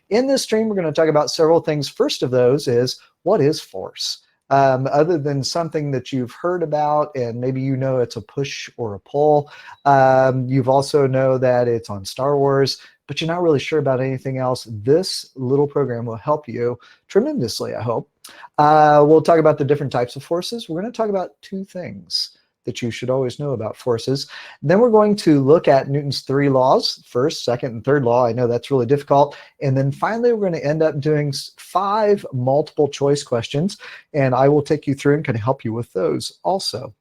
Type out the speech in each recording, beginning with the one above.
In this stream, we're going to talk about several things. First of those is, what is force? Other than something that you've heard about, and maybe you know it's a push or a pull. You've also know that it's on Star Wars, but you're not really sure about anything else. This little program will help you tremendously, I hope. We'll talk about the different types of forces. We're going to talk about two things that you should always know about forces. Then we're going to look at Newton's 3 laws, first, second, and third law. I know that's really difficult. And then finally, we're going to end up doing 5 multiple choice questions, and I will take you through and kind of help you with those also.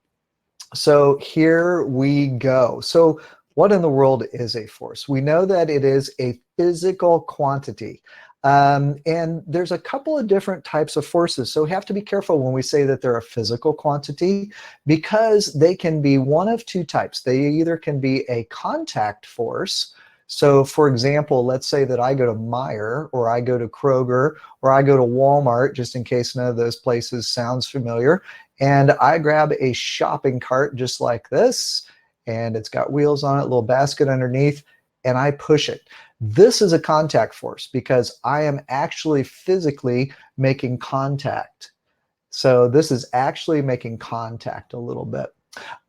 So here we go. So what in the world is a force? We know that it is a physical quantity. And there's a couple of different types of forces. So we have to be careful when we say that they're a physical quantity, because they can be one of two types. They either can be a contact force. So for example, let's say that I go to Meijer, or I go to Kroger, or I go to Walmart, just in case none of those places sounds familiar, and I grab a shopping cart just like this, and it's got wheels on it, a little basket underneath, and I push it. This is a contact force because I am actually physically making contact. So this is actually making contact a little bit.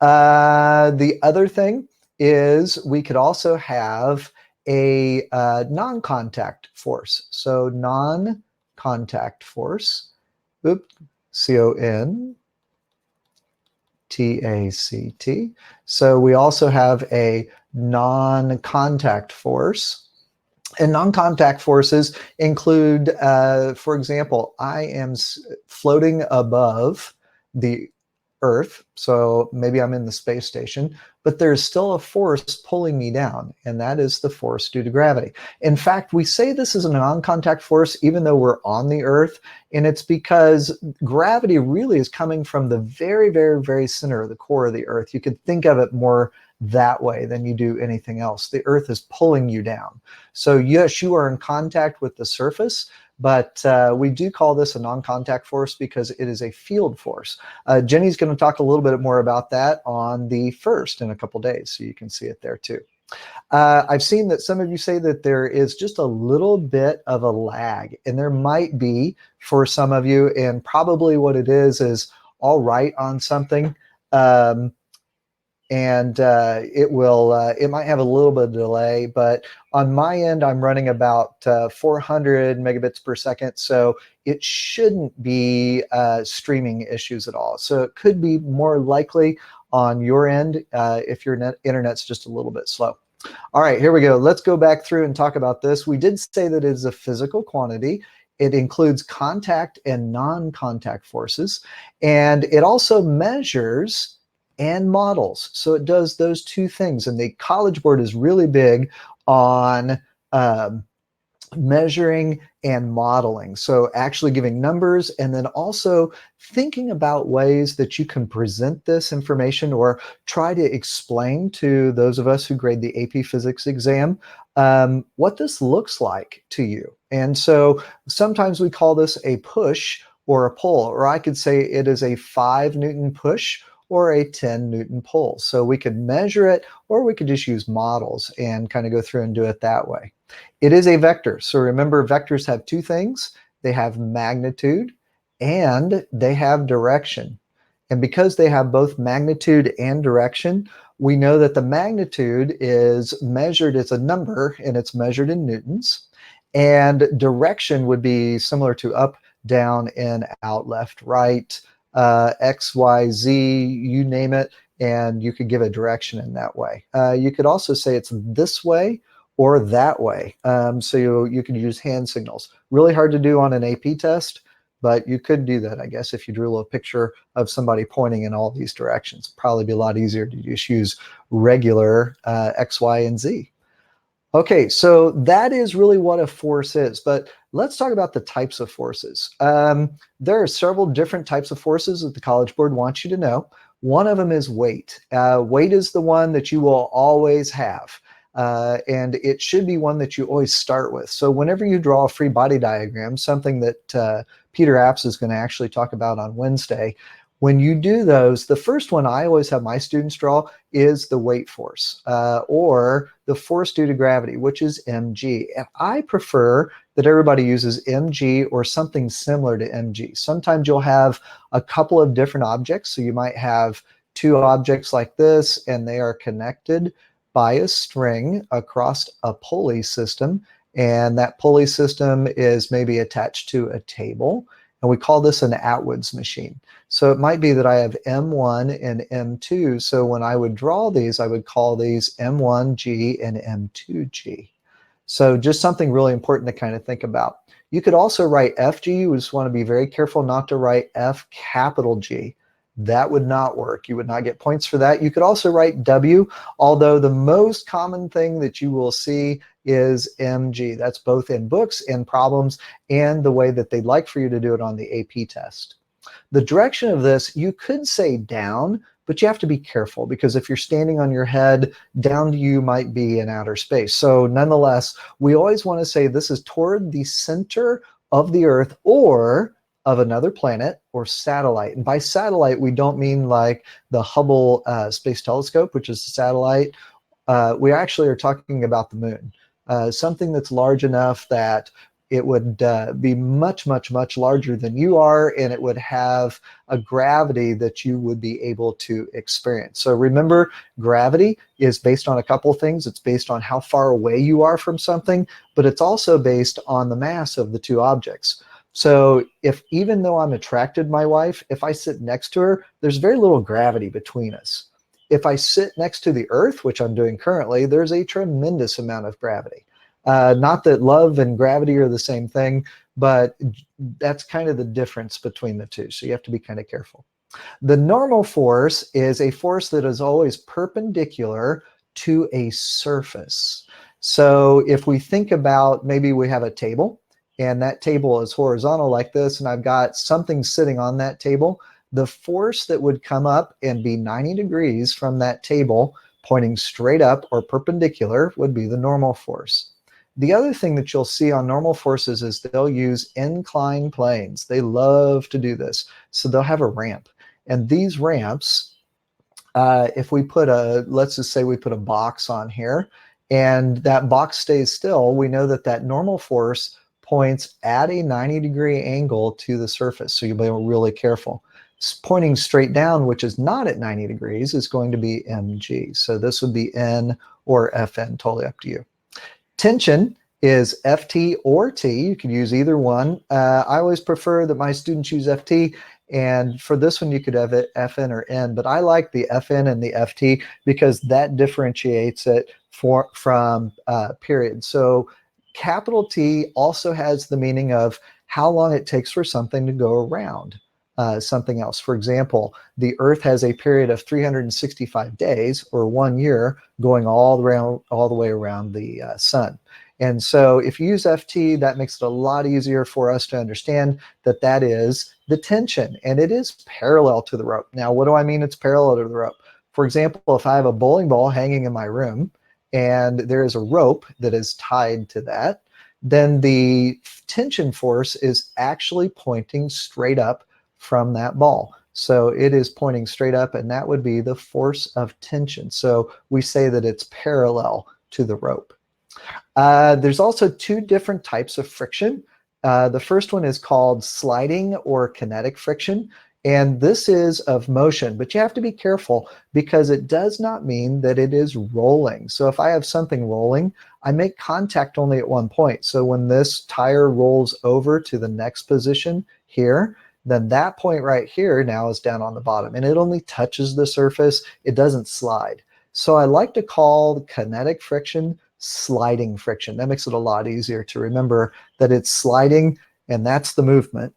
The other thing is we could also have a non-contact force. So non-contact force, C-O-N-T-A-C-T. So we also have a non-contact force. And non-contact forces include, for example, I am floating above the Earth, so maybe I'm in the space station, but there's still a force pulling me down, and that is the force due to gravity. In fact, we say this is a non-contact force even though we're on the Earth, and it's because gravity really is coming from the very, very, very center of the core of the Earth. You could think of it more that way than you do anything else. The Earth is pulling you down. So yes, you are in contact with the surface, but we do call this a non-contact force because it is a field force. Jenny's going to talk a little bit more about that on the 1st in a couple days, so you can see it there too. I've seen that some of you say that there is just a little bit of a lag, and there might be for some of you, and probably what it is I'll write on something, and it might have a little bit of delay, but on my end I'm running about 400 megabits per second, so it shouldn't be streaming issues at all. So it could be more likely on your end if your internet's just a little bit slow. All right, here we go. Let's go back through and talk about this. We did say that it is a physical quantity. It includes contact and non-contact forces, and it also measures and models. So it does those two things. And the College Board is really big on measuring and modeling. So actually giving numbers, and then also thinking about ways that you can present this information or try to explain to those of us who grade the AP Physics exam what this looks like to you. And so sometimes we call this a push or a pull, or I could say it is a 5 Newton push or a 10 Newton pull. So we could measure it, or we could just use models and kind of go through and do it that way. It is a vector. So remember, vectors have two things. They have magnitude and they have direction. And because they have both magnitude and direction, we know that the magnitude is measured as a number, and it's measured in newtons. And direction would be similar to up, down, in, out, left, right, X, Y, Z, you name it, and you could give a direction in that way. You could also say it's this way or that way. So you can use hand signals. Really hard to do on an AP test, but you could do that, I guess, if you drew a little picture of somebody pointing in all these directions. Probably be a lot easier to just use regular X, Y, and Z. Okay, so that is really what a force is, but let's talk about the types of forces. There are several different types of forces that the College Board wants you to know. One of them is weight. Weight is the one that you will always have, and it should be one that you always start with. So whenever you draw a free body diagram, something that Peter Apps is going to actually talk about on Wednesday, when you do those, the first one I always have my students draw is the weight force, or the force due to gravity, which is mg. And I prefer that everybody uses mg or something similar to mg. Sometimes you'll have a couple of different objects. So you might have two objects like this, and they are connected by a string across a pulley system. And that pulley system is maybe attached to a table. And we call this an Atwood's machine. So it might be that I have M1 and M2. So when I would draw these, I would call these M1G and M2G. So just something really important to kind of think about. You could also write FG. You just want to be very careful not to write F capital G. That would not work. You would not get points for that. You could also write W, although the most common thing that you will see is MG. That's both in books and problems and the way that they'd like for you to do it on the AP test. The direction of this, you could say down, but you have to be careful because if you're standing on your head, down to you might be in outer space. So nonetheless, we always want to say this is toward the center of the Earth or of another planet or satellite. And by satellite, we don't mean like the Hubble Space Telescope, which is a satellite. We actually are talking about the moon, something that's large enough that it would be much, much, much larger than you are, and it would have a gravity that you would be able to experience. So remember, gravity is based on a couple of things. It's based on how far away you are from something, but it's also based on the mass of the two objects. So if even though I'm attracted to my wife, if I sit next to her, there's very little gravity between us. If I sit next to the Earth, which I'm doing currently, there's a tremendous amount of gravity. Not that love and gravity are the same thing, but that's kind of the difference between the two. So you have to be kind of careful. The normal force is a force that is always perpendicular to a surface. So if we think about maybe we have a table, and that table is horizontal like this, and I've got something sitting on that table, the force that would come up and be 90 degrees from that table pointing straight up or perpendicular would be the normal force. The other thing that you'll see on normal forces is they'll use inclined planes. They love to do this. So they'll have a ramp. And these ramps, if we put let's just say we put a box on here, and that box stays still, we know that that normal force points at a 90-degree angle to the surface. So you'll be really careful. Pointing straight down, which is not at 90 degrees, is going to be mg. So this would be N or Fn, totally up to you. Tension is Ft or T. You can use either one. I always prefer that my students use Ft, and for this one you could have it Fn or N, but I like the Fn and the Ft because that differentiates it from period. So capital T also has the meaning of how long it takes for something to go around something else. For example, the Earth has a period of 365 days or 1 year going all the way around the sun. And so if you use Ft, that makes it a lot easier for us to understand that that is the tension, and it is parallel to the rope. Now, what do I mean it's parallel to the rope? For example, if I have a bowling ball hanging in my room and there is a rope that is tied to that, then the tension force is actually pointing straight up from that ball. So it is pointing straight up, and that would be the force of tension. So we say that it's parallel to the rope. There's also two different types of friction. The first one is called sliding or kinetic friction, and this is of motion, but you have to be careful because it does not mean that it is rolling. So if I have something rolling, I make contact only at one point. So when this tire rolls over to the next position here, then that point right here now is down on the bottom, and it only touches the surface. It doesn't slide. So I like to call kinetic friction sliding friction. That makes it a lot easier to remember that it's sliding, and that's the movement.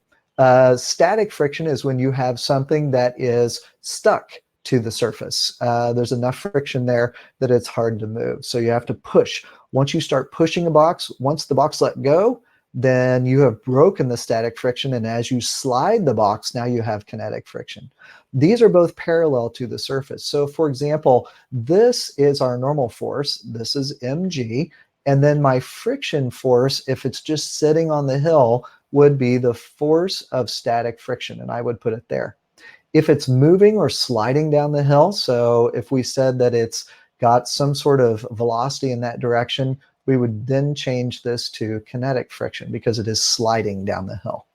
Static friction is when you have something that is stuck to the surface. There's enough friction there that it's hard to move. So you have to push. Once you start pushing a box, once the box let go, then you have broken the static friction, and as you slide the box, now you have kinetic friction. These are both parallel to the surface. So for example, this is our normal force, this is mg, and then my friction force, if it's just sitting on the hill, would be the force of static friction, and I would put it there. If it's moving or sliding down the hill, so if we said that it's got some sort of velocity in that direction, we would then change this to kinetic friction because it is sliding down the hill.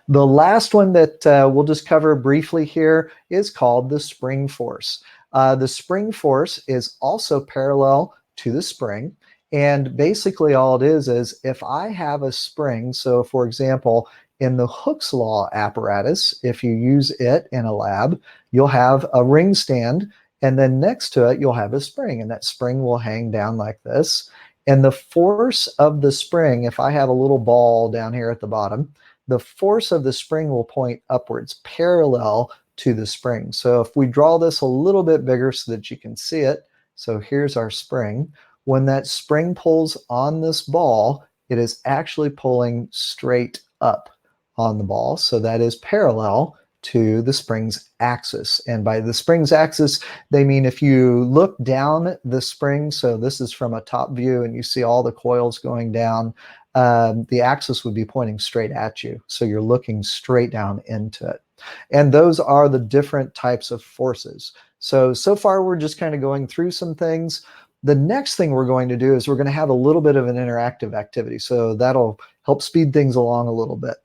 The last one that we'll just cover briefly here is called the spring force. The spring force is also parallel to the spring. And basically all it is if I have a spring, so for example, in the Hooke's law apparatus, if you use it in a lab, you'll have a ring stand, and then next to it, you'll have a spring, and that spring will hang down like this. And the force of the spring, if I have a little ball down here at the bottom, the force of the spring will point upwards, parallel to the spring. So if we draw this a little bit bigger so that you can see it, so here's our spring. When that spring pulls on this ball, it is actually pulling straight up on the ball. So that is parallel to the spring's axis. And by the spring's axis, they mean if you look down the spring, so this is from a top view and you see all the coils going down, the axis would be pointing straight at you. So you're looking straight down into it. And those are the different types of forces. So far we're just kind of going through some things. The next thing we're going to do is we're going to have a little bit of an interactive activity. So that'll help speed things along a little bit.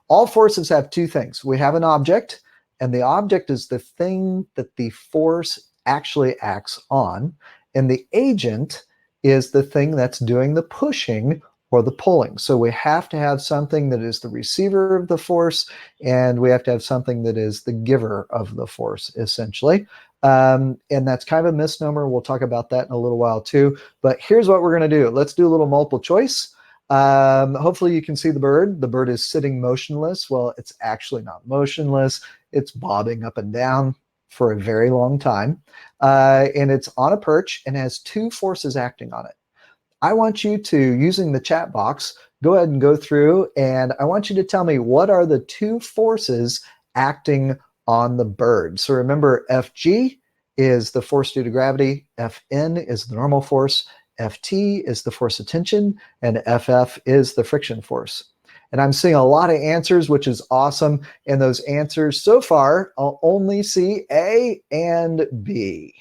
All forces have two things. We have an object, and the object is the thing that the force actually acts on. And the agent is the thing that's doing the pushing or the pulling. So we have to have something that is the receiver of the force, and we have to have something that is the giver of the force, essentially. And that's kind of a misnomer. We'll talk about that in a little while too. But here's what we're going to do. Let's do a little multiple choice. Hopefully you can see the bird. The bird is sitting motionless. Well, it's actually not motionless. It's bobbing up and down for a very long time. And it's on a perch and has two forces acting on it. I want you to, using the chat box, go ahead and go through, and I want you to tell me what are the two forces acting on the bird. So remember, Fg is the force due to gravity, Fn is the normal force, Ft is the force of tension, and Ff is the friction force. And I'm seeing a lot of answers, which is awesome. And those answers so far, I'll only see A and B.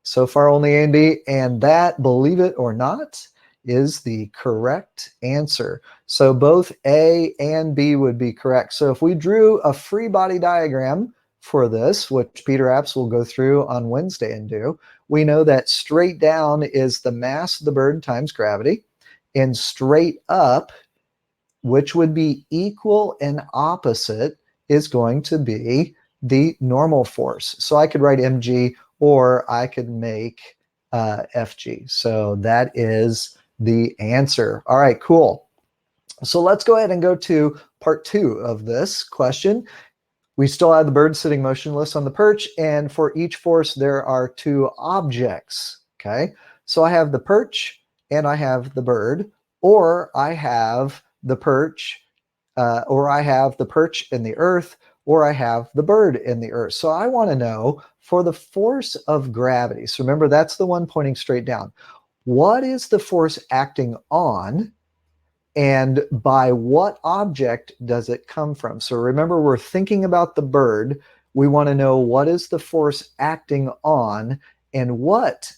So far only A and B, and that, believe it or not, is the correct answer. So both A and B would be correct. So if we drew a free body diagram for this, which Peter Apps will go through on Wednesday and do, we know that straight down is the mass of the bird times gravity, and straight up, which would be equal and opposite, is going to be the normal force. So I could write mg, or I could make Fg. So that is the answer. All right, cool. So let's go ahead and go to part 2 of this question. We still have the bird sitting motionless on the perch, and for each force there are two objects, okay? So I have the perch and I have the bird, or I have the perch, or I have the perch in the earth, or I have the bird in the earth. So I want to know, for the force of gravity, so remember that's the one pointing straight down, what is the force acting on, and by what object does it come from? So remember, we're thinking about the bird. We want to know what is the force acting on, and what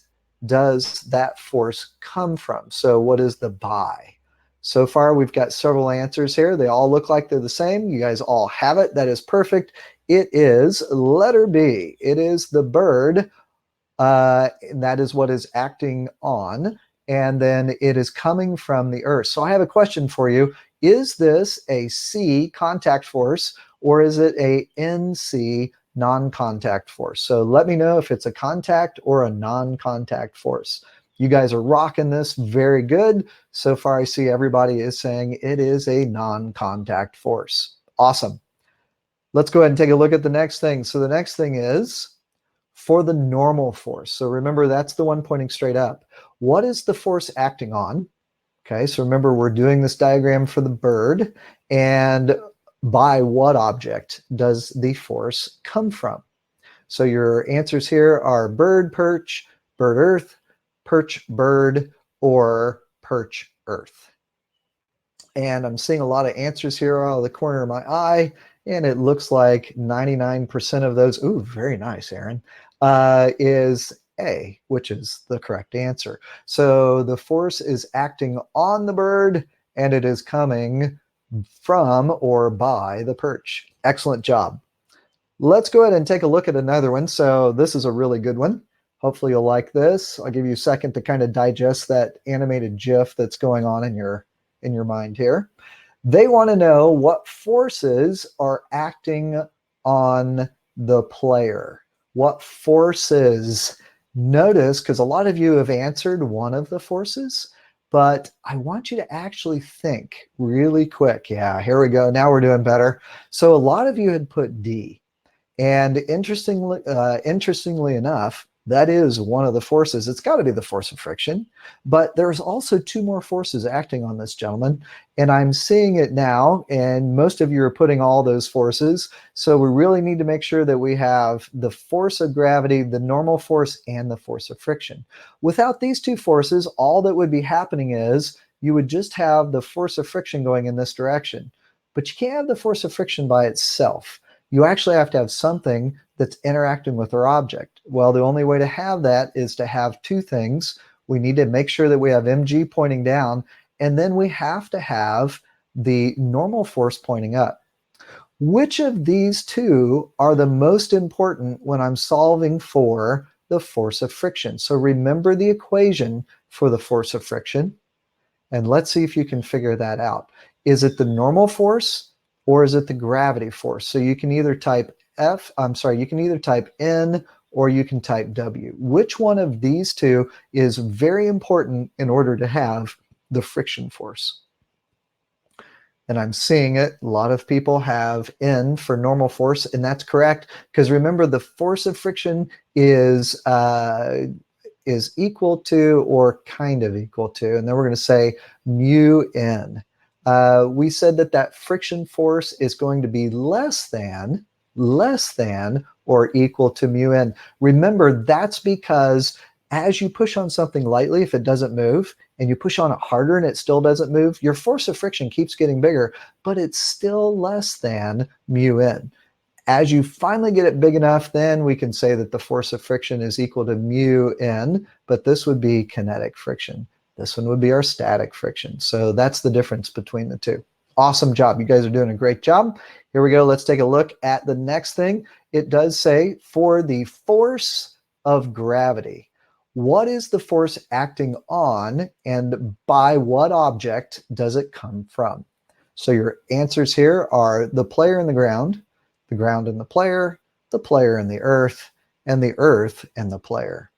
does that force come from? So what is the by? So far, we've got several answers here. They all look like they're the same. You guys all have it. That is perfect. It is letter B. It is the bird. That is what is acting on. And then it is coming from the earth. So I have a question for you. Is this a C, contact force, or is it a NC, non-contact force? So let me know if it's a contact or a non-contact force. You guys are rocking this very good. So far, I see everybody is saying it is a non-contact force. Awesome. Let's go ahead and take a look at the next thing. So the next thing is for the normal force. So remember, that's the one pointing straight up. What is the force acting on? Okay, so remember, we're doing this diagram for the bird. And by what object does the force come from? So your answers here are bird, perch, bird, earth, perch, bird, or perch, earth. And I'm seeing a lot of answers here out of the corner of my eye, and it looks like 99% of those, ooh, very nice, Aaron, is A, which is the correct answer. So the force is acting on the bird, and it is coming from or by the perch. Excellent job. Let's go ahead and take a look at another one. So this is a really good one. Hopefully you'll like this. I'll give you a second to kind of digest that animated GIF that's going on in your mind here. They want to know what forces are acting on the player. What forces? Notice, because a lot of you have answered one of the forces, but I want you to actually think really quick. Yeah, here we go. Now we're doing better. So a lot of you had put D. And interestingly enough, that is one of the forces. It's got to be the force of friction. But there's also two more forces acting on this gentleman. And I'm seeing it now. And most of you are putting all those forces. So we really need to make sure that we have the force of gravity, the normal force, and the force of friction. Without these two forces, all that would be happening is you would just have the force of friction going in this direction. But you can't have the force of friction by itself. You actually have to have something that's interacting with our object. Well, the only way to have that is to have two things. We need to make sure that we have mg pointing down, and then we have to have the normal force pointing up. Which of these two are the most important when I'm solving for the force of friction? So remember the equation for the force of friction, and let's see if you can figure that out. Is it the normal force, or is it the gravity force? So you can either type you can either type N or you can type W. Which one of these two is very important in order to have the friction force? And I'm seeing it. A lot of people have N for normal force, and that's correct, because remember the force of friction is equal to or kind of equal to, and then we're going to say mu N. We said that friction force is going to be less than or equal to mu N. Remember, that's because as you push on something lightly, if it doesn't move, and you push on it harder and it still doesn't move, your force of friction keeps getting bigger, but it's still less than mu N. As you finally get it big enough, then we can say that the force of friction is equal to mu N, but this would be kinetic friction. This one would be our static friction. So that's the difference between the two. Awesome job. You guys are doing a great job. Here we go. Let's take a look at the next thing. It does say for the force of gravity. What is the force acting on, and by what object does it come from? So your answers here are the player and the ground and the player and the earth and the player.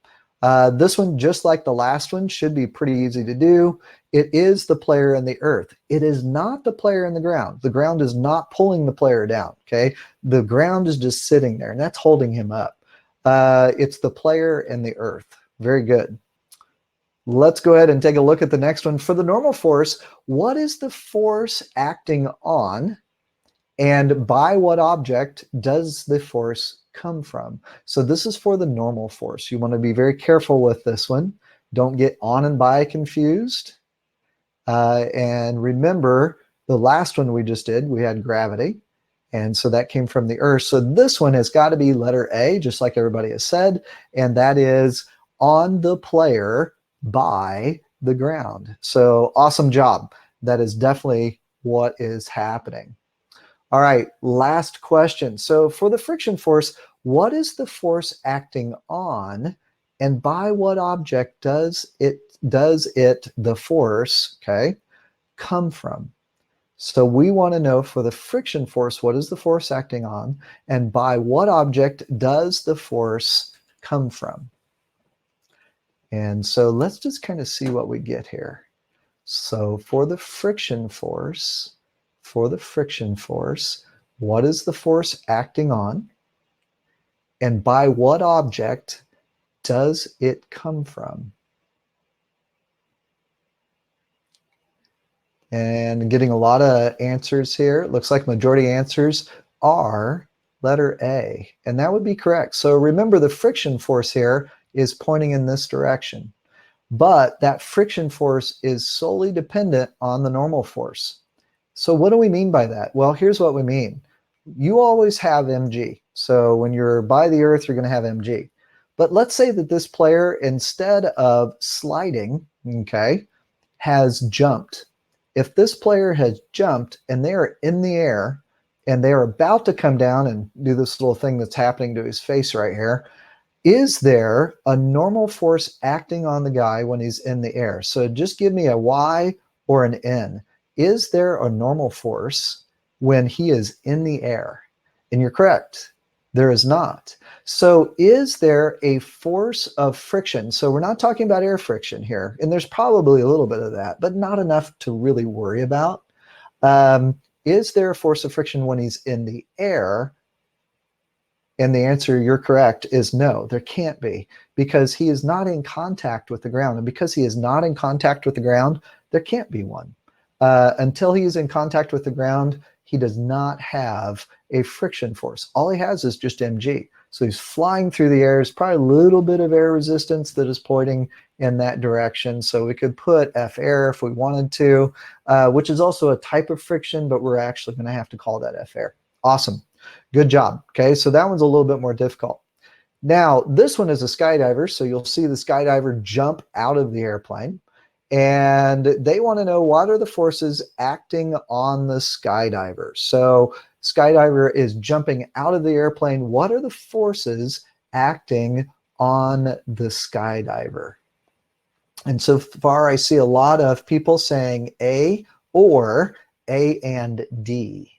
This one, just like the last one, should be pretty easy to do. It is the player and the earth. It is not the player and the ground. The ground is not pulling the player down, okay? The ground is just sitting there, and that's holding him up. It's the player and the earth. Very good. Let's go ahead and take a look at the next one. For the normal force, what is the force acting on, and by what object does the force come from? So this is for the normal force. You want to be very careful with this one. Don't get on and by confused. And remember, the last one we just did, we had gravity. And so that came from the earth. So this one has got to be letter A, just like everybody has said. And that is on the player by the ground. So awesome job. That is definitely what is happening. All right, last question. So for the friction force, what is the force acting on, and by what object does the force, okay, come from? So we want to know for the friction force, what is the force acting on, and by what object does the force come from? And so let's just kind of see what we get here. So for the friction force, what is the force acting on, and by what object does it come from? And getting a lot of answers here. It looks like majority answers are letter A, and that would be correct. So remember, the friction force here is pointing in this direction, but that friction force is solely dependent on the normal force. So what do we mean by that? Well, here's what we mean. You always have mg. So when you're by the earth, you're going to have mg. But let's say that this player, instead of sliding, okay, has jumped. If this player has jumped and they are in the air and they are about to come down and do this little thing that's happening to his face right here, is there a normal force acting on the guy when he's in the air? So just give me a Y or an N. Is there a normal force when he is in the air? And you're correct. There is not. So is there a force of friction? So we're not talking about air friction here. And there's probably a little bit of that, but not enough to really worry about. Is there a force of friction when he's in the air? And the answer, you're correct, is no, there can't be, because he is not in contact with the ground. And because he is not in contact with the ground, there can't be one. Until he is in contact with the ground, he does not have a friction force. All he has is just mg. So he's flying through the air. There's probably a little bit of air resistance that is pointing in that direction. So we could put F air if we wanted to, which is also a type of friction, but we're actually going to have to call that F air. Awesome. Good job. Okay, so that one's a little bit more difficult. Now, this one is a skydiver, so you'll see the skydiver jump out of the airplane, and they want to know, what are the forces acting on the skydiver? So skydiver is jumping out of the airplane. What are the forces acting on the skydiver? And so far, I see a lot of people saying A or A and D.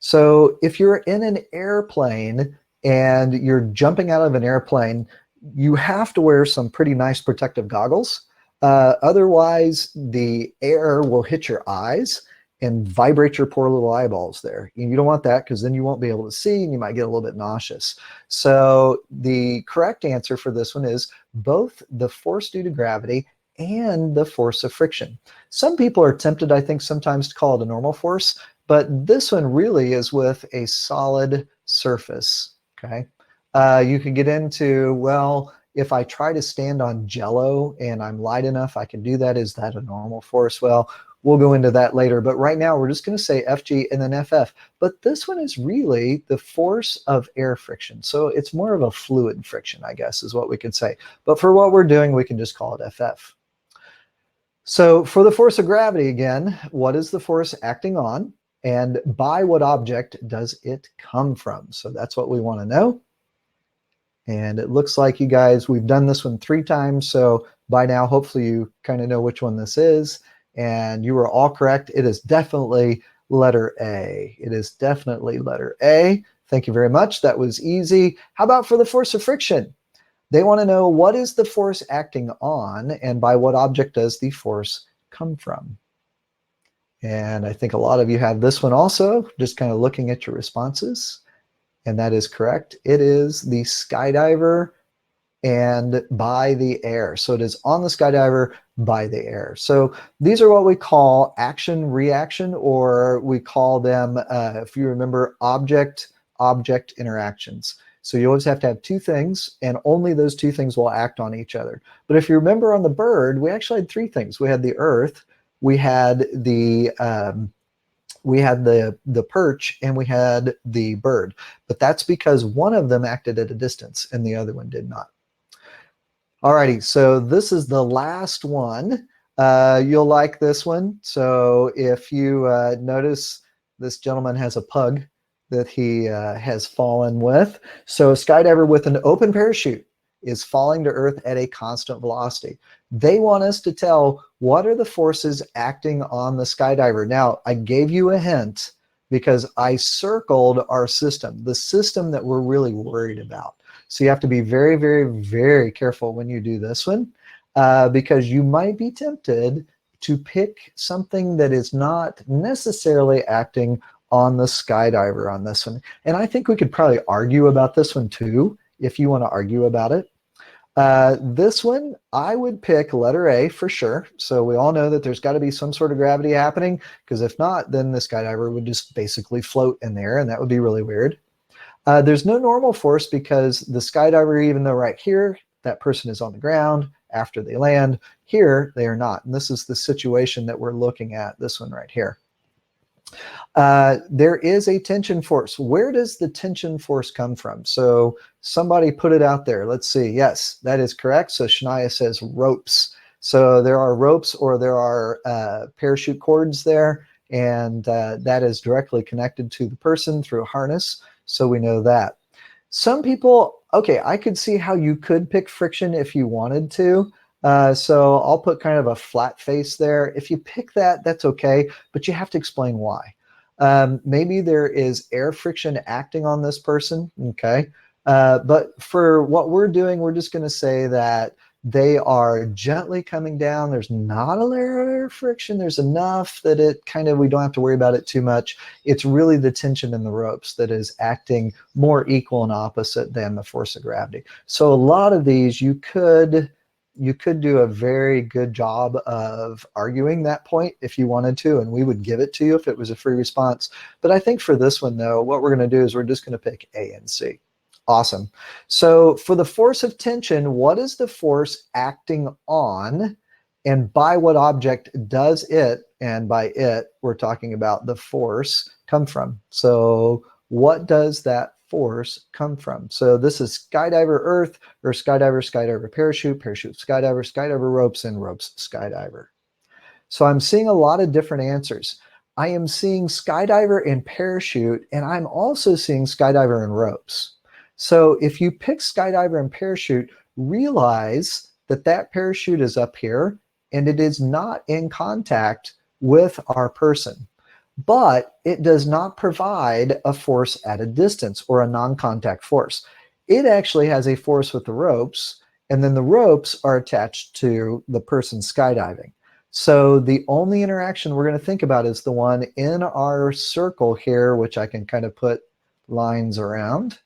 So if you're in an airplane and you're jumping out of an airplane, you have to wear some pretty nice protective goggles. Otherwise, the air will hit your eyes and vibrate your poor little eyeballs there. And you don't want that, because then you won't be able to see and you might get a little bit nauseous. So the correct answer for this one is both the force due to gravity and the force of friction. Some people are tempted, I think, sometimes to call it a normal force, but this one really is with a solid surface, okay? You can get into, well, if I try to stand on jello and I'm light enough, I can do that. Is that a normal force? Well, we'll go into that later, but right now we're just going to say FG and then FF. But this one is really the force of air friction. So it's more of a fluid friction, I guess, is what we could say. But for what we're doing, we can just call it FF. So for the force of gravity, again, what is the force acting on? And by what object does it come from? So that's what we want to know. And it looks like, you guys, we've done this one 3 times. So by now, hopefully you kind of know which one this is. And you were all correct. It is definitely letter A. It is definitely letter A. Thank you very much. That was easy. How about for the force of friction? They want to know, what is the force acting on, and by what object does the force come from? And I think a lot of you have this one also, just kind of looking at your responses. And that is correct. It is the skydiver and by the air. So it is on the skydiver by the air. So these are what we call action reaction, or we call them, if you remember, object interactions. So you always have to have 2 things, and only those 2 things will act on each other. But if you remember on the bird, we actually had 3 things. We had the earth, we had the perch, and we had the bird. But that's because one of them acted at a distance and the other one did not. Alrighty, so this is the last one. You'll like this one. So if you notice, this gentleman has a pug that he has fallen with. So a skydiver with an open parachute is falling to earth at a constant velocity. They want us to tell, what are the forces acting on the skydiver? Now, I gave you a hint because I circled our system, the system that we're really worried about. So you have to be very, very, very careful when you do this one, because you might be tempted to pick something that is not necessarily acting on the skydiver on this one. And I think we could probably argue about this one too, if you want to argue about it. This one, I would pick letter A for sure. So we all know that there's got to be some sort of gravity happening, because if not, then the skydiver would just basically float in there, and that would be really weird. There's no normal force, because the skydiver, even though right here, that person is on the ground after they land, here they are not. And this is the situation that we're looking at, this one right here. There is a tension force. Where does the tension force come from? So somebody put it out there. Let's see. Yes, that is correct. So Shania says ropes. So there are ropes, or there are parachute cords there, and that is directly connected to the person through a harness. So we know that. Some people, okay, I could see how you could pick friction if you wanted to. So I'll put kind of a flat face there. If you pick that, that's okay, but you have to explain why. Maybe there is air friction acting on this person, okay? But for what we're doing, we're just going to say that they are gently coming down. There's not a layer of air friction. There's enough that it kind of, we don't have to worry about it too much. It's really the tension in the ropes that is acting more equal and opposite than the force of gravity. So a lot of these you could do a very good job of arguing that point if you wanted to, and we would give it to you if it was a free response. But I think for this one, though, what we're going to do is we're just going to pick A and C. Awesome. So for the force of tension, what is the force acting on, and by what object does it, and by it, we're talking about the force, come from? So what does that force come from? So this is skydiver earth, or skydiver, skydiver parachute, parachute skydiver, skydiver ropes, and ropes skydiver. So I'm seeing a lot of different answers. I am seeing skydiver and parachute, and I'm also seeing skydiver and ropes. So if you pick skydiver and parachute, realize that that parachute is up here and it is not in contact with our person. But it does not provide a force at a distance, or a non-contact force. It actually has a force with the ropes, and then the ropes are attached to the person skydiving. So the only interaction we're going to think about is the one in our circle here, which I can kind of put lines around.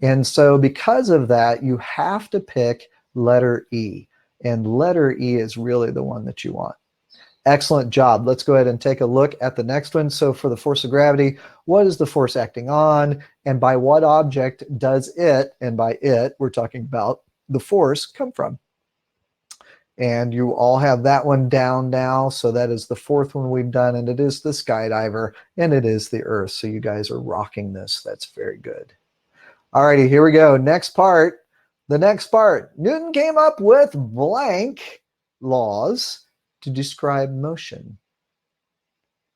And so because of that, you have to pick letter E. And letter E is really the one that you want. Excellent job. Let's go ahead and take a look at the next one. So for the force of gravity, what is the force acting on, and by what object does it, and by it, we're talking about the force, come from? And you all have that one down now. So that is the fourth one we've done, and it is the skydiver, and it is the earth. So you guys are rocking this. That's very good. Alrighty, here we go. Next part. The next part. Newton came up with blank laws to describe motion.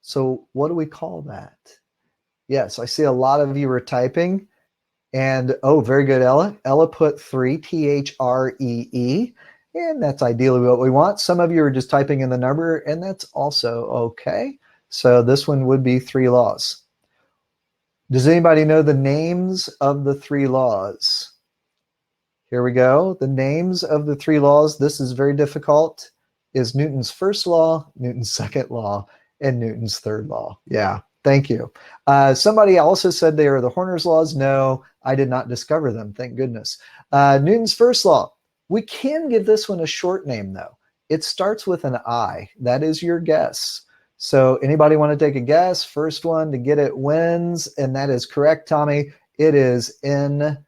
So what do we call that? Yes, I see a lot of you are typing. And oh, very good, Ella. Ella put 3, T-H-R-E-E. And that's ideally what we want. Some of you are just typing in the number, and that's also okay. So this one would be 3 laws. Does anybody know the names of the 3 laws? Here we go. The names of the 3 laws. This is very difficult. Is Newton's first law, Newton's second law, and Newton's third law. Yeah, thank you. Somebody also said they are the Horner's laws. No, I did not discover them, thank goodness. Newton's first law. We can give this one a short name, though. It starts with an I. That is your guess. So anybody want to take a guess? First one to get it wins, and that is correct, Tommy. It is inertia.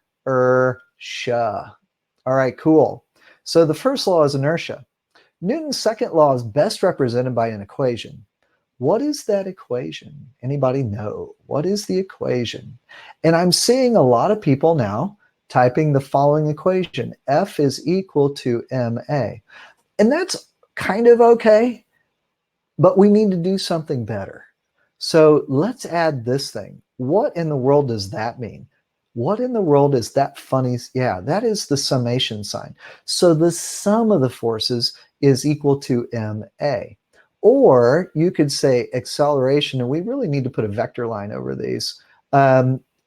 All right, cool. So the first law is inertia. Newton's second law is best represented by an equation. What is that equation? Anybody know? What is the equation? And I'm seeing a lot of people now typing the following equation. F is equal to ma. And that's kind of okay, but we need to do something better. So let's add this thing. What in the world does that mean? What in the world is that funny? Yeah, that is the summation sign. So the sum of the forces is equal to ma. Or you could say acceleration, and we really need to put a vector line over these.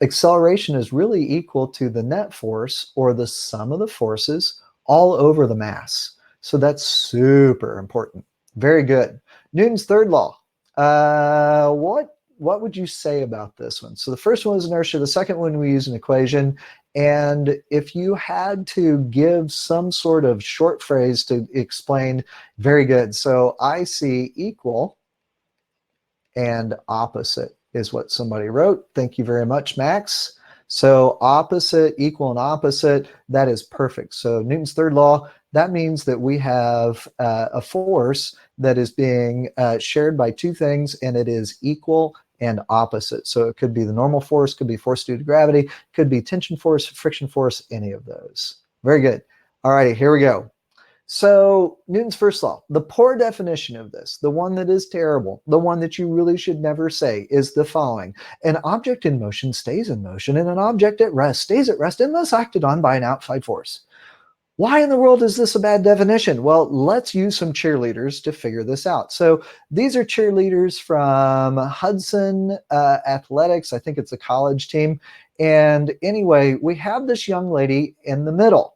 Acceleration is really equal to the net force, or the sum of the forces, all over the mass. So that's super important. Very good. Newton's third law. What would you say about this one? So the first one is inertia. The second one, we use an equation. And if you had to give some sort of short phrase to explain, very good. So I see equal and opposite is what somebody wrote. Thank you very much, Max. So opposite, equal, and opposite, that is perfect. So Newton's third law, that means that we have a force that is being shared by 2 things, and it is equal and opposite. So it could be the normal force, could be force due to gravity, could be tension force, friction force, any of those. Very good. All righty, here we go. So Newton's first law, the poor definition of this, the one that is terrible, the one that you really should never say, is the following. An object in motion stays in motion, and an object at rest stays at rest unless acted on by an outside force. Why in the world is this a bad definition? Well, let's use some cheerleaders to figure this out. So these are cheerleaders from Hudson Athletics. I think it's a college team. And anyway, we have this young lady in the middle.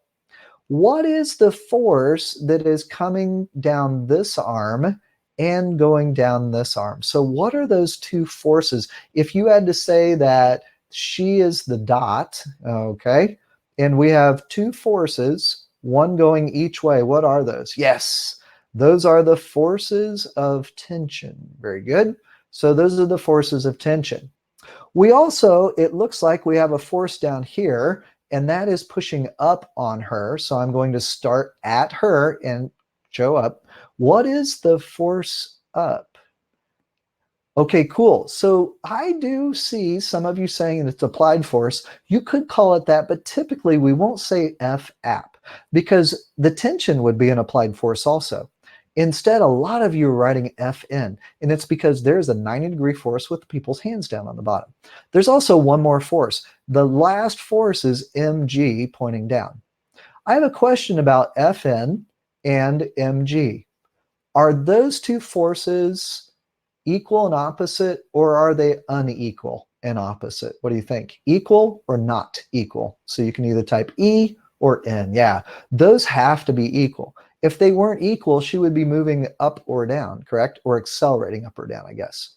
What is the force that is coming down this arm and going down this arm? So what are those two forces? If you had to say that she is the dot, okay, and we have two forces, one going each way, what are those? Yes, those are the forces of tension. Very good. So those are the forces of tension. We also, it looks like we have a force down here, and that is pushing up on her. So I'm going to start at her and show up. What is the force up? Okay, cool. So I do see some of you saying it's applied force. You could call it that, but typically we won't say F-ap because the tension would be an applied force also. Instead, a lot of you are writing Fn, and it's because there's a 90-degree force with people's hands down on the bottom. There's also one more force. The last force is mg pointing down. I have a question about Fn and mg. Are those two forces equal and opposite, or are they unequal and opposite? What do you think? Equal or not equal? So you can either type E or N. Yeah, those have to be equal. If they weren't equal, she would be moving up or down, correct? Or accelerating up or down, I guess.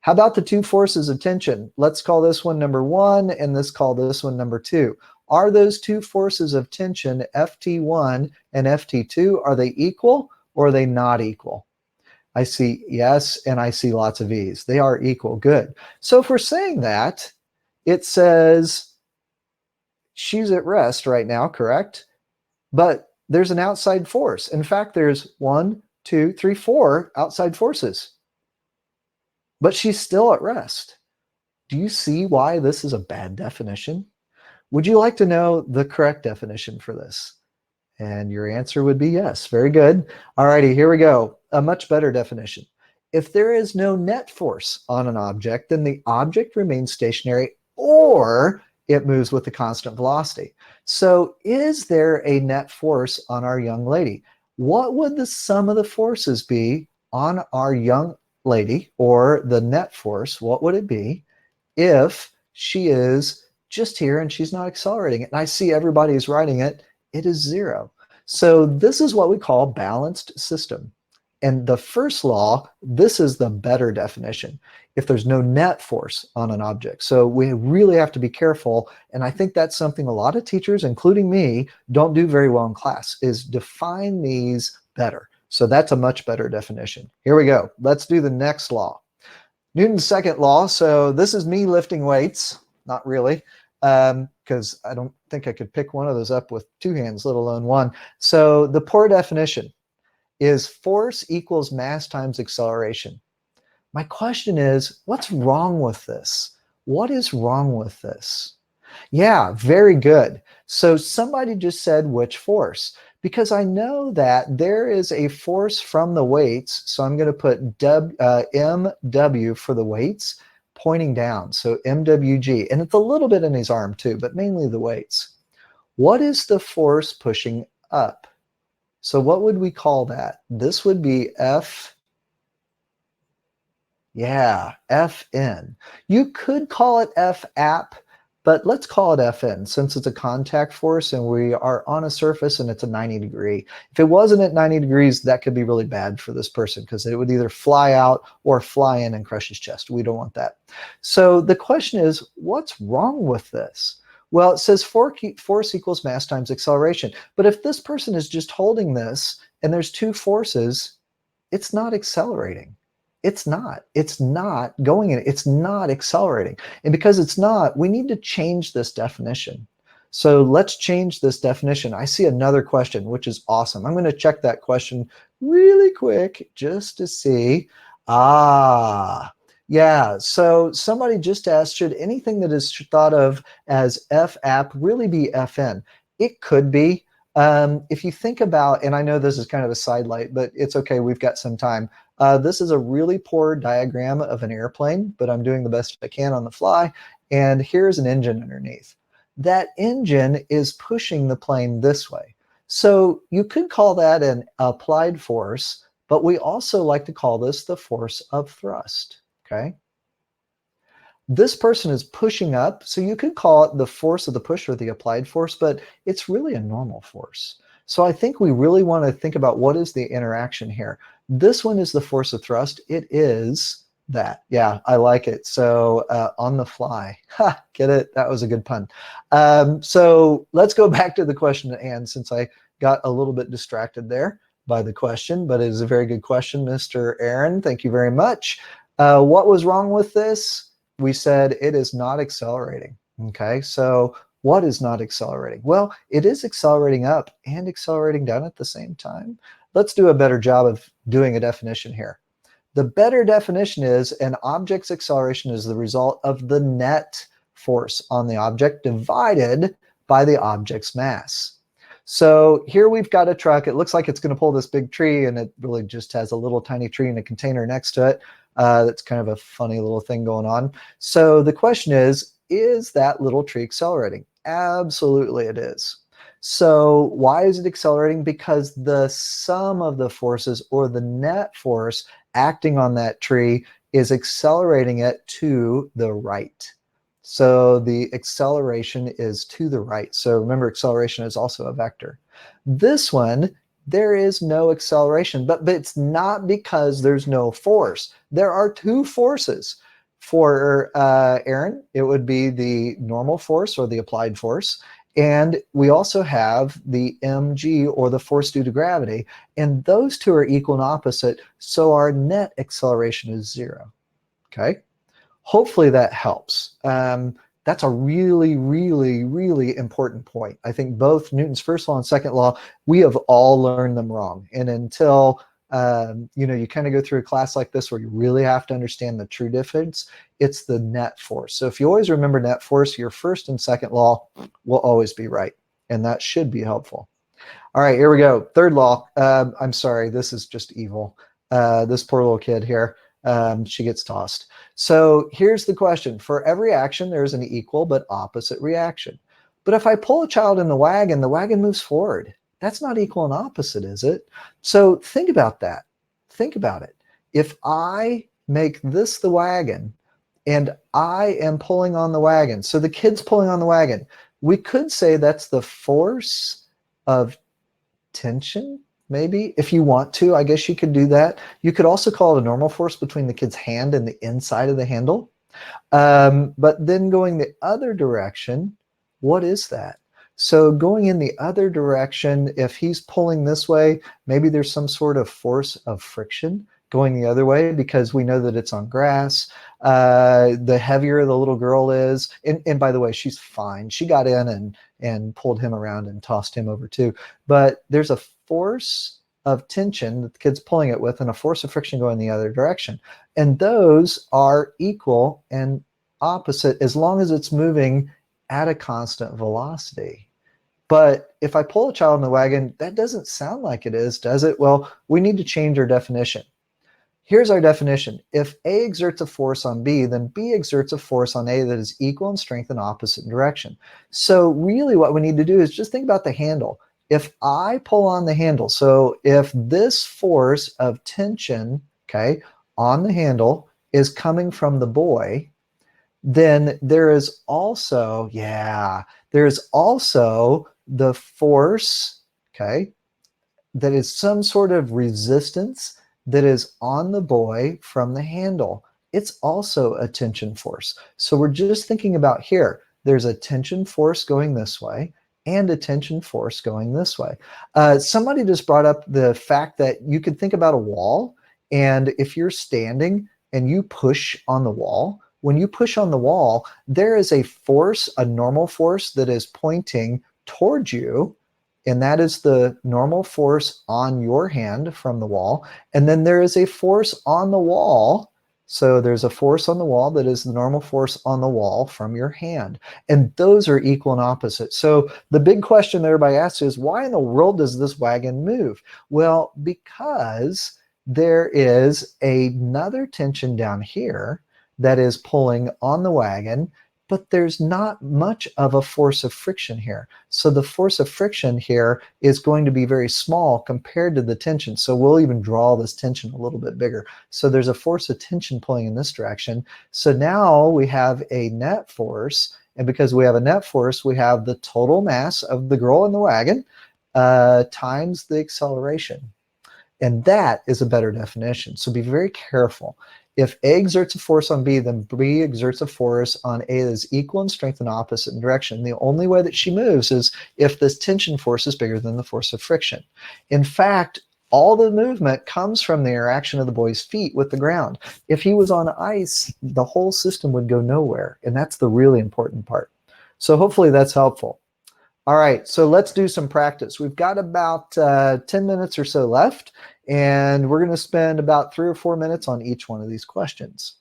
How about the two forces of tension? Let's call this one number 1 and let's call this one number 2. Are those two forces of tension, Ft1 and Ft2, are they equal or are they not equal? I see yes, and I see lots of E's. They are equal. Good. So if we're saying that, it says she's at rest right now, correct? But there's an outside force. In fact, there's 1, 2, 3, 4 outside forces. But she's still at rest. Do you see why this is a bad definition? Would you like to know the correct definition for this? And your answer would be yes. Very good. All righty, here we go. A much better definition. If there is no net force on an object, then the object remains stationary or it moves with a constant velocity. So is there a net force on our young lady? What would the sum of the forces be on our young lady, or the net force? What would it be if she is just here and she's not accelerating it? And I see everybody is writing it. It is 0. So this is what we call balanced system. And the first law, this is the better definition, if there's no net force on an object. So we really have to be careful. And I think that's something a lot of teachers, including me, don't do very well in class, is define these better. So that's a much better definition. Here we go. Let's do the next law. Newton's second law. So this is me lifting weights. Not really, because I don't think I could pick one of those up with 2 hands, let alone 1. So the poor definition is force equals mass times acceleration. My question is, what's wrong with this? What is wrong with this? Yeah, very good. So somebody just said which force, because I know that there is a force from the weights. So I'm going to put MW for the weights pointing down. So MWG, and it's a little bit in his arm too, but mainly the weights. What is the force pushing up? So what would we call that? This would be F. Yeah, Fn. You could call it F-ap, but let's call it Fn since it's a contact force and we are on a surface and it's a 90 degree. If it wasn't at 90 degrees, that could be really bad for this person because it would either fly out or fly in and crush his chest. We don't want that. So the question is, what's wrong with this? Well, it says force equals mass times acceleration. But if this person is just holding this and there's 2 forces, it's not accelerating. It's not going in. It's not accelerating. And because it's not, we need to change this definition. So let's change this definition. I see another question, which is awesome. I'm going to check that question really quick just to see. Yeah, so somebody just asked, should anything that is thought of as F app really be FN? It could be. If you think about, and I know this is kind of a sidelight, but it's okay, we've got some time. This is a really poor diagram of an airplane, but I'm doing the best I can on the fly. And here's an engine underneath. That engine is pushing the plane this way. So you could call that an applied force, but we also like to call this the force of thrust. Okay. This person is pushing up, so you could call it the force of the push or the applied force, but it's really a normal force. So I think we really want to think about what is the interaction here. This one is the force of thrust. It is that. Yeah, I like it. So on the fly. Ha, get it? That was a good pun. So let's go back to the question at hand, since I got a little bit distracted there by the question, but it is a very good question, Mr. Aaron. Thank you very much. What was wrong with this? We said it is not accelerating. Okay, so what is not accelerating? Well, it is accelerating up and accelerating down at the same time. Let's do a better job of doing a definition here. The better definition is an object's acceleration is the result of the net force on the object divided by the object's mass. So here we've got a truck. It looks like it's going to pull this big tree, and it really just has a little tiny tree and a container next to it. That's kind of a funny little thing going on. So the question is that little tree accelerating? Absolutely it is. So why is it accelerating? Because the sum of the forces, or the net force acting on that tree, is accelerating it to the right. So the acceleration is to the right. So remember, acceleration is also a vector. This one, there is no acceleration, but it's not because there's no force. There are two forces. For Aaron, it would be the normal force or the applied force. And we also have the mg, or the force due to gravity. And those two are equal and opposite. So our net acceleration is 0. Okay. Hopefully that helps. That's a really, really, really important point. I think both Newton's first law and second law, we have all learned them wrong. And until you kind of go through a class like this where you really have to understand the true difference, it's the net force. So if you always remember net force, your first and second law will always be right. And that should be helpful. All right, here we go. Third law. I'm sorry, this is just evil. This poor little kid here. She gets tossed. So here's the question. For every action, there's an equal but opposite reaction. But if I pull a child in the wagon moves forward. That's not equal and opposite, is it? So think about that. Think about it. If I make this the wagon and I am pulling on the wagon, so the kid's pulling on the wagon, we could say that's the force of tension. Maybe, if you want to, I guess you could do that. You could also call it a normal force between the kid's hand and the inside of the handle. But then going the other direction, what is that? So going in the other direction, if he's pulling this way, maybe there's some sort of force of friction going the other way, because we know that it's on grass. The heavier the little girl is, and by the way, she's fine. She got in and pulled him around and tossed him over too. But there's a force of tension that the kid's pulling it with, and a force of friction going the other direction. And those are equal and opposite as long as it's moving at a constant velocity. But if I pull a child in the wagon, that doesn't sound like it is, does it? Well, we need to change our definition. Here's our definition. If A exerts a force on B, then B exerts a force on A that is equal in strength and opposite in direction. So really what we need to do is just think about the handle. If I pull on the handle, so if this force of tension, okay, on the handle is coming from the boy, then there is also, there's also the force, okay, that is some sort of resistance that is on the boy from the handle. It's also a tension force. So we're just thinking about here, there's a tension force going this way and a tension force going this way. Somebody just brought up the fact that you could think about a wall, and if you're standing and you push on the wall, when you push on the wall, there is a force, a normal force that is pointing towards you, and that is the normal force on your hand from the wall. And then there is a force on the wall So there's a force on the wall that is the normal force on the wall from your hand. And those are equal and opposite. So the big question that everybody asks is, why in the world does this wagon move? Well, because there is another tension down here that is pulling on the wagon, but there's not much of a force of friction here. So the force of friction here is going to be very small compared to the tension. So we'll even draw this tension a little bit bigger. So there's a force of tension pulling in this direction. So now we have a net force. And because we have a net force, we have the total mass of the girl in the wagon times the acceleration. And that is a better definition. So be very careful. If A exerts a force on B, then B exerts a force on A that is equal in strength and opposite in direction. The only way that she moves is if this tension force is bigger than the force of friction. In fact, all the movement comes from the interaction of the boy's feet with the ground. If he was on ice, the whole system would go nowhere. And that's the really important part. So hopefully that's helpful. All right, so let's do some practice. We've got about 10 minutes or so left, and we're going to spend about 3 or 4 minutes on each one of these questions.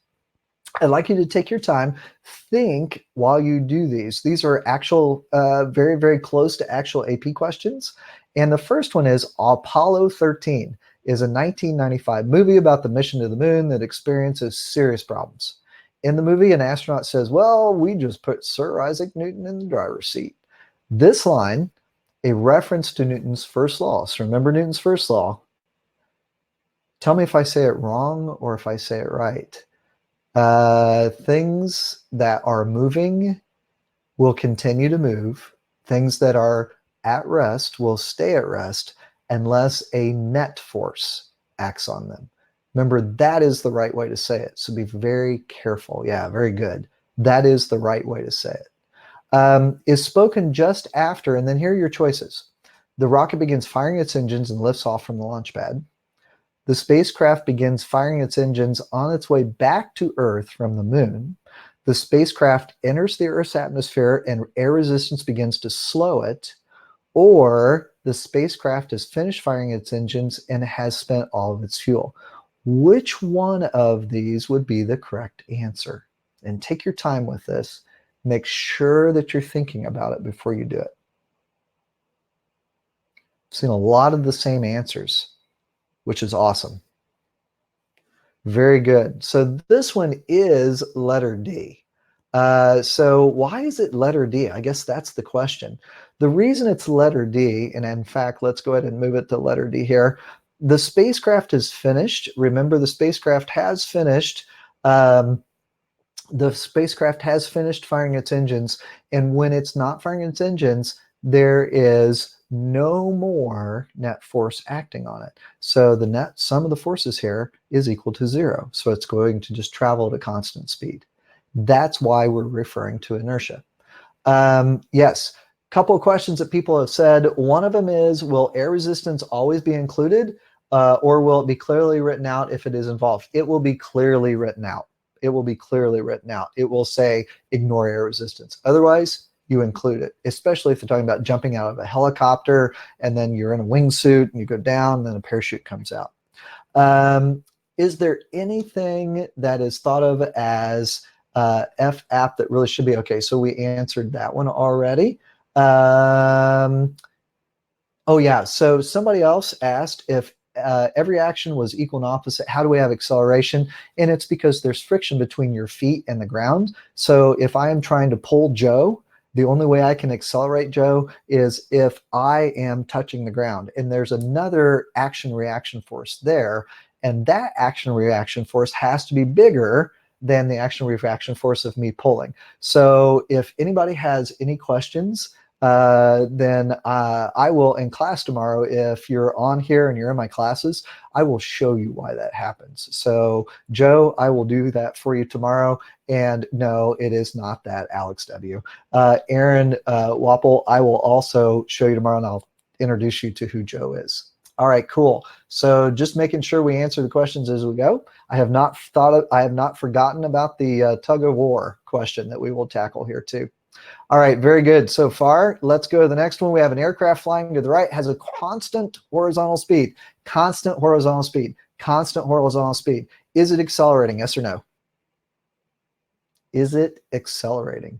I'd like you to take your time, think while you do these. These are actual, very, very close to actual AP questions. And the first one is Apollo 13 is a 1995 movie about the mission to the moon that experiences serious problems. In the movie, an astronaut says, well, we just put Sir Isaac Newton in the driver's seat. This line, a reference to Newton's first law. So remember Newton's first law. Tell me if I say it wrong or if I say it right. Things that are moving will continue to move. Things that are at rest will stay at rest unless a net force acts on them. Remember, that is the right way to say it. So be very careful. Yeah, very good. That is the right way to say it. Is spoken just after, and then here are your choices. The rocket begins firing its engines and lifts off from the launch pad. The spacecraft begins firing its engines on its way back to Earth from the moon. The spacecraft enters the Earth's atmosphere and air resistance begins to slow it. Or the spacecraft has finished firing its engines and has spent all of its fuel. Which one of these would be the correct answer? And take your time with this. Make sure that you're thinking about it before you do it. I've seen a lot of the same answers, which is awesome. Very good. So this one is letter D. So why is it letter D? I guess that's the question. The reason it's letter D, and in fact, let's go ahead and move it to letter D here. The spacecraft is finished. Remember, the spacecraft has finished. The spacecraft has finished firing its engines, and when it's not firing its engines, there is no more net force acting on it. So the net sum of the forces here is equal to 0. So it's going to just travel at a constant speed. That's why we're referring to inertia. Yes, a couple of questions that people have said. One of them is, will air resistance always be included, or will it be clearly written out if it is involved? It will be clearly written out. It will be clearly written out. It will say ignore air resistance. Otherwise, you include it, especially if they're talking about jumping out of a helicopter and then you're in a wingsuit and you go down and then a parachute comes out. Is there anything that is thought of as F-app that really should be? Okay, so we answered that one already. Oh yeah, so somebody else asked if every action was equal and opposite, how do we have acceleration? And it's because there's friction between your feet and the ground. So if I am trying to pull Joe, the only way I can accelerate Joe is if I am touching the ground. And there's another action-reaction force there. And that action-reaction force has to be bigger than the action-reaction force of me pulling. So if anybody has any questions, then I will, in class tomorrow, if you're on here and you're in my classes, I will show you why that happens. So Joe, I will do that for you tomorrow. And no, it is not that, Alex W. Aaron Wapple, I will also show you tomorrow, and I'll introduce you to who Joe is. All right, cool. So just making sure we answer the questions as we go. I have not forgotten about the tug-of-war question that we will tackle here too. All right, very good so far. Let's go to the next one. We have an aircraft flying to the right, has a constant horizontal speed, constant horizontal speed, constant horizontal speed. Is it accelerating? Yes or no? Is it accelerating?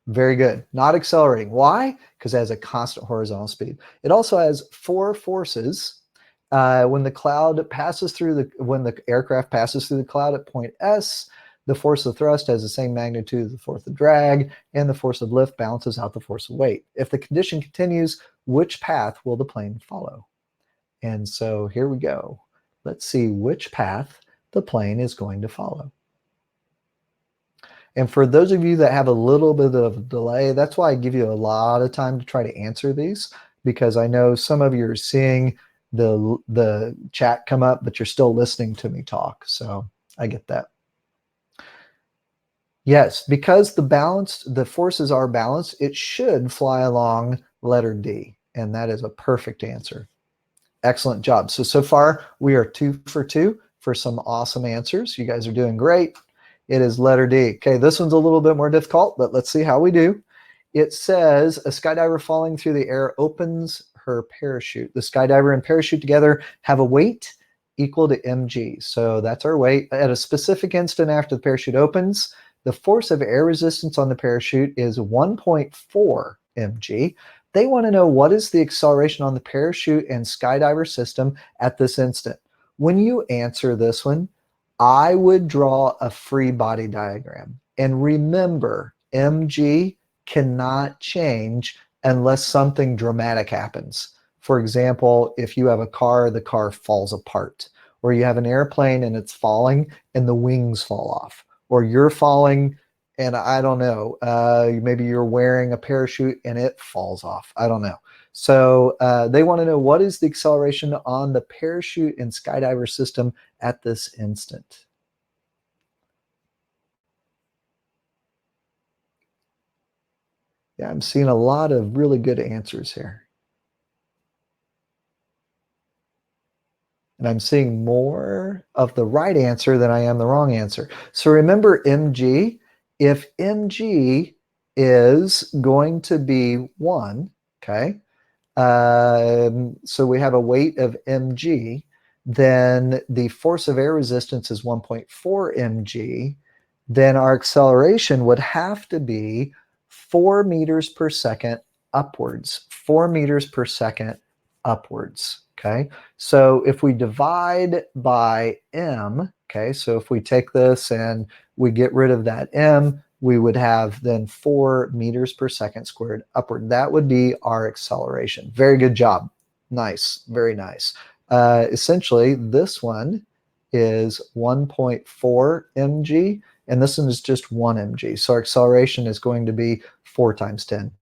Very good. Not accelerating. Why? Because it has a constant horizontal speed. It also has 4 forces. When the aircraft passes through the cloud at point S, the force of thrust has the same magnitude as the force of drag, and the force of lift balances out the force of weight. If the condition continues, which path will the plane follow? And so here we go. Let's see which path the plane is going to follow. And for those of you that have a little bit of a delay, that's why I give you a lot of time to try to answer these, because I know some of you are seeing the chat come up, but you're still listening to me talk. So I get that. Yes, because the forces are balanced, it should fly along letter D. And that is a perfect answer. Excellent job. So far we are 2 for 2 for some awesome answers. You guys are doing great. It is letter D. Okay, this one's a little bit more difficult, but let's see how we do. It says a skydiver falling through the air opens her parachute. The skydiver and parachute together have a weight equal to mg. So that's our weight. At a specific instant after the parachute opens, the force of air resistance on the parachute is 1.4 mg. They want to know what is the acceleration on the parachute and skydiver system at this instant. When you answer this one, I would draw a free body diagram. And remember, mg cannot change unless something dramatic happens. For example, if you have a car, the car falls apart. Or you have an airplane and it's falling and the wings fall off. Or you're falling and I don't know, maybe you're wearing a parachute and it falls off. I don't know. So they want to know what is the acceleration on the parachute and skydiver system at this instant. Yeah, I'm seeing a lot of really good answers here. And I'm seeing more of the right answer than I am the wrong answer. So remember mg, if mg is going to be 1, okay, so we have a weight of mg, then the force of air resistance is 1.4 mg, then our acceleration would have to be 4 meters per second upwards, 4 meters per second upwards, okay? So if we divide by m, okay, so if we take this and we get rid of that m, we would have then 4 meters per second squared upward. That would be our acceleration. Very good job. Nice, very nice. Essentially, this one is 1.4 mg, and this one is just 1 mg. So our acceleration is going to be 4 times 10,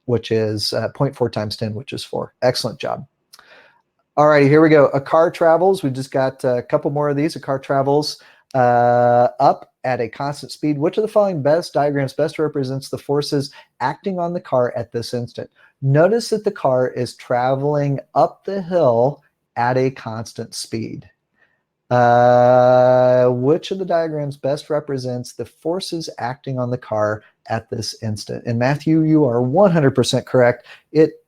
which is 0.4 times 10, which is 4. Excellent job. All righty, here we go. A car travels. We just got a couple more of these. A car travels up at a constant speed. Which of the following diagrams best represents the forces acting on the car at this instant? Notice that the car is traveling up the hill at a constant speed. Which of the diagrams best represents the forces acting on the car at this instant? And Matthew, you are 100% correct.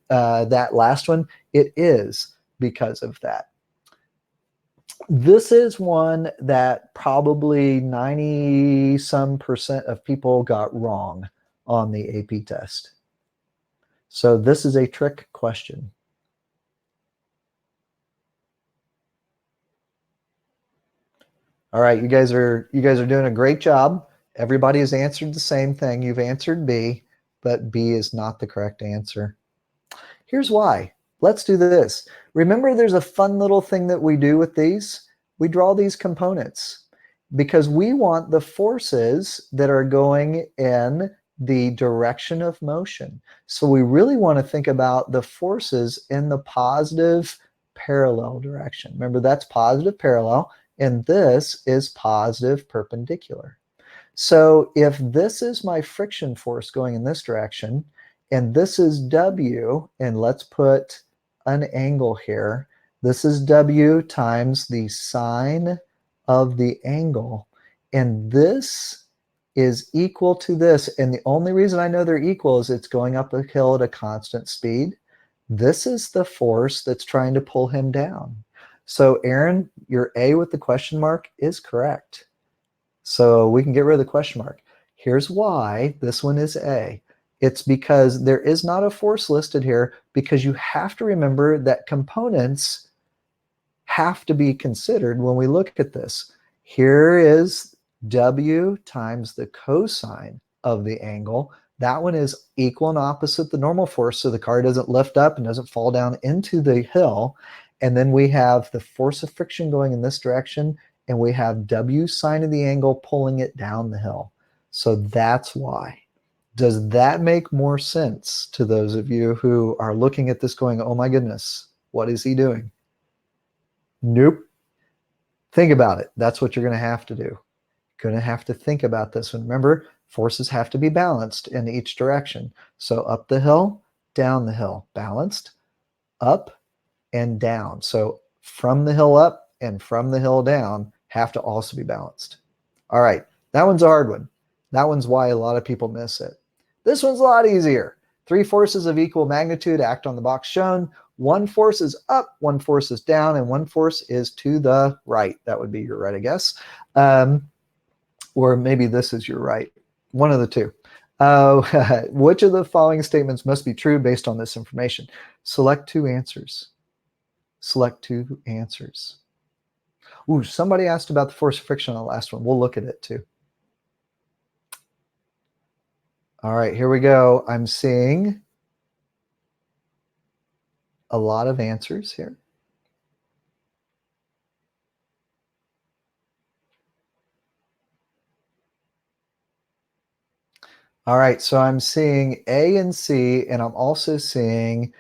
That last one, it is because of that. This is one that probably 90-some% of people got wrong on the AP test. So this is a trick question. All right, you guys are doing a great job. Everybody has answered the same thing. You've answered B, but B is not the correct answer. Here's why. Let's do this. Remember, there's a fun little thing that we do with these. We draw these components because we want the forces that are going in the direction of motion. So we really want to think about the forces in the positive parallel direction. Remember, that's positive parallel, and this is positive perpendicular. So if this is my friction force going in this direction, and this is W, and let's put an angle here. This is W times the sine of the angle. And this is equal to this. And the only reason I know they're equal is it's going up a hill at a constant speed. This is the force that's trying to pull him down. So Aaron, your A with the question mark is correct. So we can get rid of the question mark. Here's why this one is A. It's because there is not a force listed here, because you have to remember that components have to be considered when we look at this. Here is W times the cosine of the angle. That one is equal and opposite the normal force, so the car doesn't lift up and doesn't fall down into the hill. And then we have the force of friction going in this direction, and we have W sine of the angle pulling it down the hill. So that's why. Does that make more sense to those of you who are looking at this going, oh my goodness, what is he doing? Nope. Think about it. That's what you're going to have to do. You're going to have to think about this one. Remember, forces have to be balanced in each direction. So up the hill, down the hill, balanced, up and down. So from the hill up and from the hill down have to also be balanced. All right, that one's a hard one. That one's why a lot of people miss it. This one's a lot easier. 3 forces of equal magnitude act on the box shown. 1 force is up, 1 force is down, and 1 force is to the right. That would be your right, I guess. Or maybe this is your right. One of the two. Which of the following statements must be true based on this information? Select 2 answers. Select 2 answers. Ooh, somebody asked about the force of friction on the last one. We'll look at it too. All right, here we go. I'm seeing a lot of answers here. All right, so I'm seeing A and C, and I'm also seeing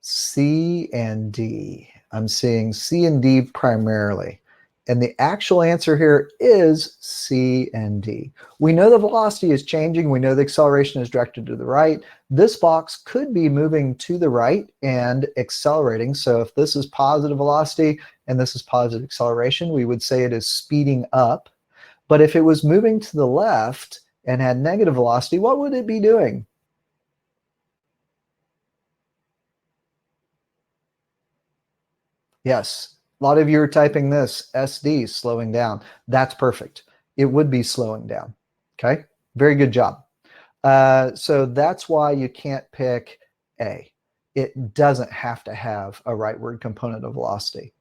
C and D. I'm seeing C and D primarily. And the actual answer here is C and D. We know the velocity is changing. We know the acceleration is directed to the right. This box could be moving to the right and accelerating. So if this is positive velocity and this is positive acceleration, we would say it is speeding up. But if it was moving to the left and had negative velocity, what would it be doing? Yes, a lot of you are typing this, SD, slowing down. That's perfect. It would be slowing down. Okay, very good job. So that's why you can't pick A. It doesn't have to have a rightward component of velocity.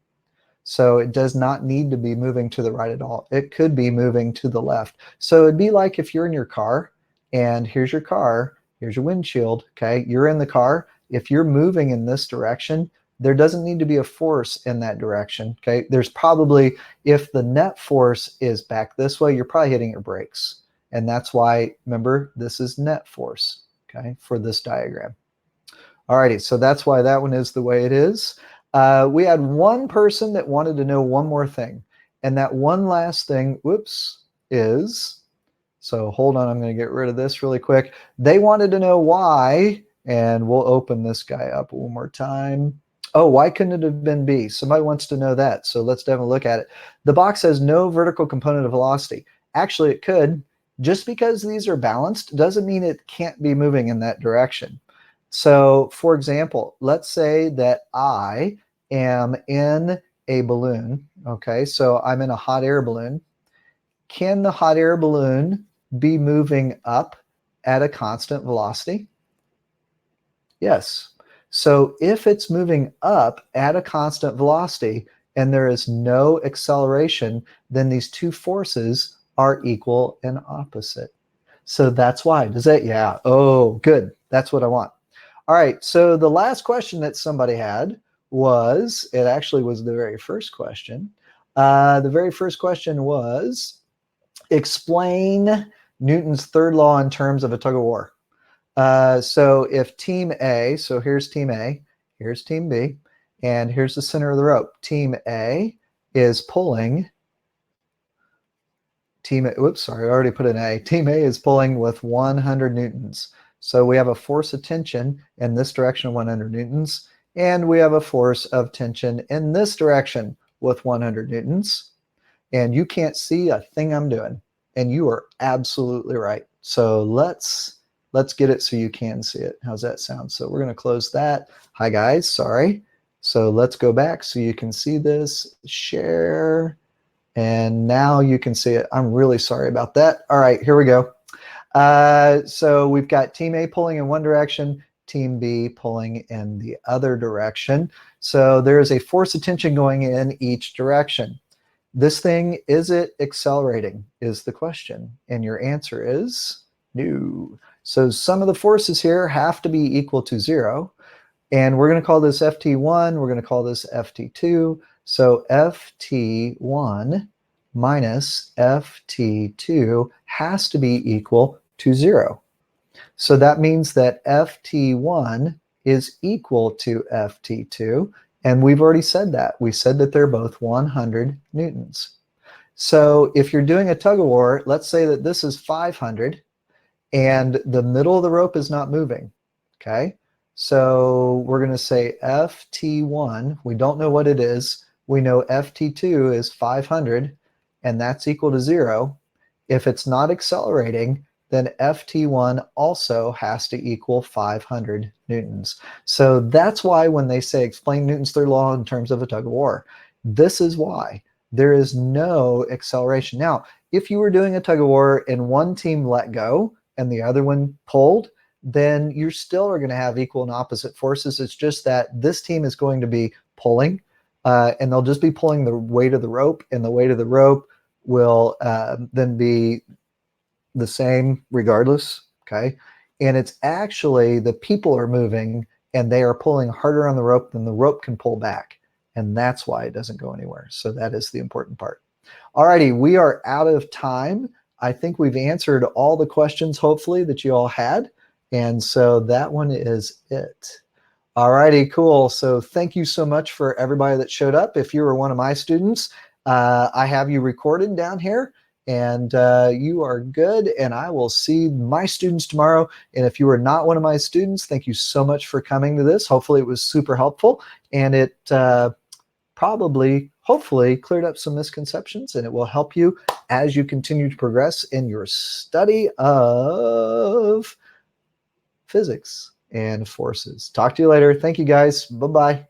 So it does not need to be moving to the right at all. It could be moving to the left. So it'd be like if you're in your car and here's your car, here's your windshield, okay? You're in the car. If you're moving in this direction, there doesn't need to be a force in that direction, okay? There's probably, if the net force is back this way, you're probably hitting your brakes. And that's why, remember, this is net force, okay, for this diagram. Alrighty, so that's why that one is the way it is. We had one person that wanted to know one more thing. And that one last thing, whoops, is, so hold on, I'm going to get rid of this really quick. They wanted to know why, and we'll open this guy up one more time. Oh, why couldn't it have been B? Somebody wants to know that, so let's have a look at it. The box has no vertical component of velocity. Actually, it could. Just because these are balanced doesn't mean it can't be moving in that direction. So, for example, let's say that I am in a balloon, okay? So I'm in a hot air balloon. Can the hot air balloon be moving up at a constant velocity? Yes. So if it's moving up at a constant velocity and there is no acceleration, then these two forces are equal and opposite. So that's why. Does that? Yeah. Oh, good. That's what I want. All right. So the last question that somebody had was, it actually was the very first question. The very first question was, explain Newton's third law in terms of a tug of war. So if team A, so here's team A, here's team B, and here's the center of the rope. Team A is pulling, whoops, sorry, I already put an A. Team A is pulling with 100 newtons. So we have a force of tension in this direction, 100 newtons, and we have a force of tension in this direction with 100 newtons. And you can't see a thing I'm doing. And you are absolutely right. So let's get it so you can see it. How's that sound? So we're going to close that. Hi guys, sorry. So let's go back so you can see this. Share. And now you can see it. I'm really sorry about that. All right, here we go. So we've got team A pulling in one direction, team B pulling in the other direction. So there is a force of tension going in each direction. This thing, is it accelerating, is the question. And your answer is no. So some of the forces here have to be equal to 0. And we're going to call this Ft1. We're going to call this Ft2. So Ft1 minus Ft2 has to be equal to 0. So that means that Ft1 is equal to Ft2. And we've already said that. We said that they're both 100 newtons. So if you're doing a tug-of-war, let's say that this is 500 and the middle of the rope is not moving. Okay? So we're going to say Ft1. We don't know what it is. We know Ft2 is 500, and that's equal to 0. If it's not accelerating, then Ft1 also has to equal 500 newtons. So that's why when they say explain Newton's third law in terms of a tug-of-war, this is why. There is no acceleration. Now, if you were doing a tug-of-war and one team let go and the other one pulled, then you still are going to have equal and opposite forces. It's just that this team is going to be pulling, and they'll just be pulling the weight of the rope, and the weight of the rope will then be the same regardless, okay? And it's actually the people are moving, and they are pulling harder on the rope than the rope can pull back, and that's why it doesn't go anywhere. So that is the important part. Alrighty, we are out of time. I think we've answered all the questions, hopefully, that you all had. And so that one is it. Alrighty, cool. So thank you so much for everybody that showed up. If you were one of my students, I have you recorded down here, and you are good. And I will see my students tomorrow. And if you are not one of my students, thank you so much for coming to this. Hopefully it was super helpful, and it hopefully cleared up some misconceptions, and it will help you as you continue to progress in your study of physics and forces. Talk to you later. Thank you, guys. Bye-bye.